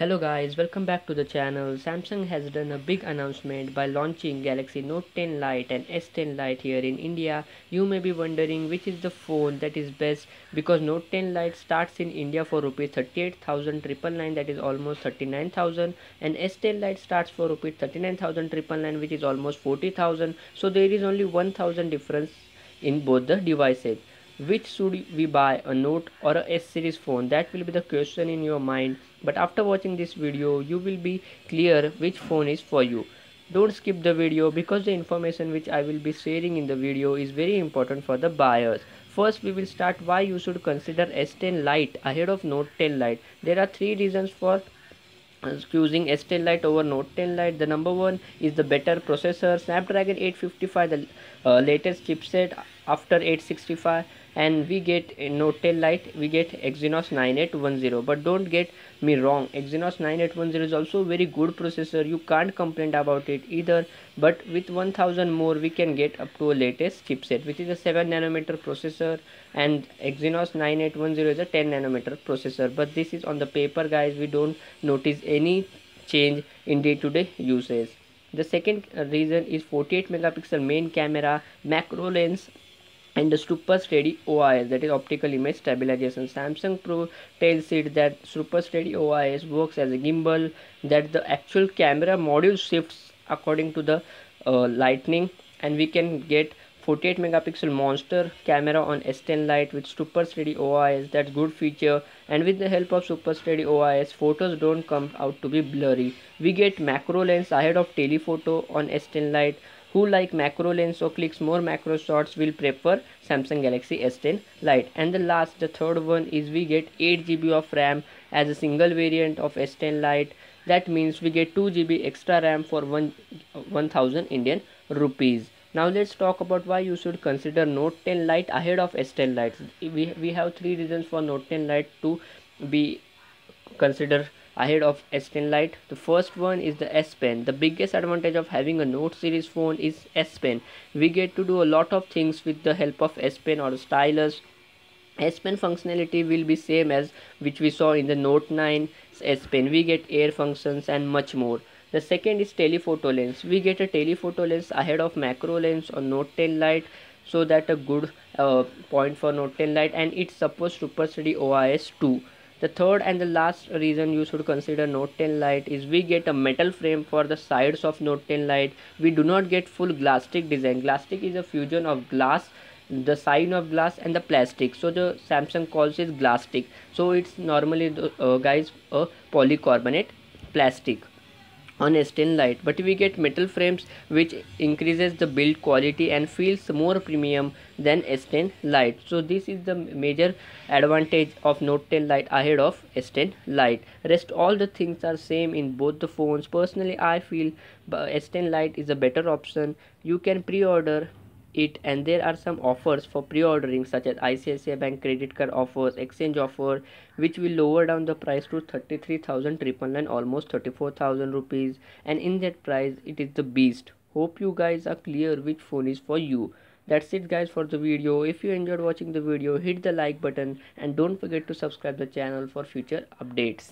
Hello guys, welcome back to the channel. Samsung has done a big announcement by launching Galaxy Note 10 Lite and S10 Lite here in India. You may be wondering which is the phone that is best, because Note 10 Lite starts in India for rupees 38,999, that is almost 39,000, and S10 Lite starts for rupees 39,999, which is almost 40,000. So there is only 1,000 difference in both the devices. Which should we buy, a Note or a S series phone? That will be the question in your mind, but after watching this video you will be clear which phone is for you. Don't skip the video, because the information which I will be sharing in the video is very important for the buyers. First we will start why you should consider S10 Lite ahead of Note 10 Lite. There are three reasons for choosing S10 Lite over Note 10 Lite. The number one is the better processor, Snapdragon 855, the latest chipset after 865, and we get in Note 10 Lite we get Exynos 9810. But don't get me wrong, Exynos 9810 is also a very good processor, you can't complain about it either, but with 1000 more we can get up to a latest chipset, which is a 7nm processor, and Exynos 9810 is a 10nm processor. But this is on the paper guys, we don't notice any change in day-to-day usage. The second reason is 48 megapixel main camera, macro lens, and the super steady OIS, that is optical image stabilization. Samsung Pro tells it that super steady OIS works as a gimbal, that the actual camera module shifts according to the lightning, and we can get 48 megapixel monster camera on S10 Lite with super steady OIS. That's good feature, and with the help of super steady OIS photos don't come out to be blurry. We get macro lens ahead of telephoto on S10 Lite. Who like macro lens or clicks more macro shots will prefer Samsung Galaxy S10 Lite. And the third one is we get 8 GB of RAM as a single variant of S10 Lite. That means we get 2 GB extra RAM for 1000 Indian rupees. Now let's talk about why you should consider Note 10 Lite ahead of S10 Lite. We have three reasons for Note 10 Lite to be considered ahead of S10 Lite. The first one is the S Pen. The biggest advantage of having a Note series phone is S Pen. We get to do a lot of things with the help of S Pen or stylus. S Pen functionality will be same as which we saw in the Note 9 S Pen. We get air functions and much more. The second is telephoto lens. We get a telephoto lens ahead of macro lens on Note 10 Lite, so that a good point for Note 10 Lite, and it supports super steady OIS too. The third and the last reason you should consider Note 10 Lite is we get a metal frame for the sides of Note 10 Lite. We do not get full glass-stick design. Glass-stick is a fusion of glass, the side of glass, and the plastic, so the Samsung calls it glass-stick. So it's normally guys a polycarbonate plastic on S10 Lite, but we get metal frames which increases the build quality and feels more premium than S10 Lite. So this is the major advantage of Note 10 Lite ahead of S10 Lite. Rest all the things are same in both the phones. Personally I feel S10 Lite is a better option. You can pre-order it, and there are some offers for pre-ordering, such as ICICI Bank credit card offers, exchange offer, which will lower down the price to 33,999, almost 34,000 rupees, and in that price it is the beast. Hope you guys are clear which phone is for you. That's it guys for the video. If you enjoyed watching the video, hit the like button and don't forget to subscribe the channel for future updates.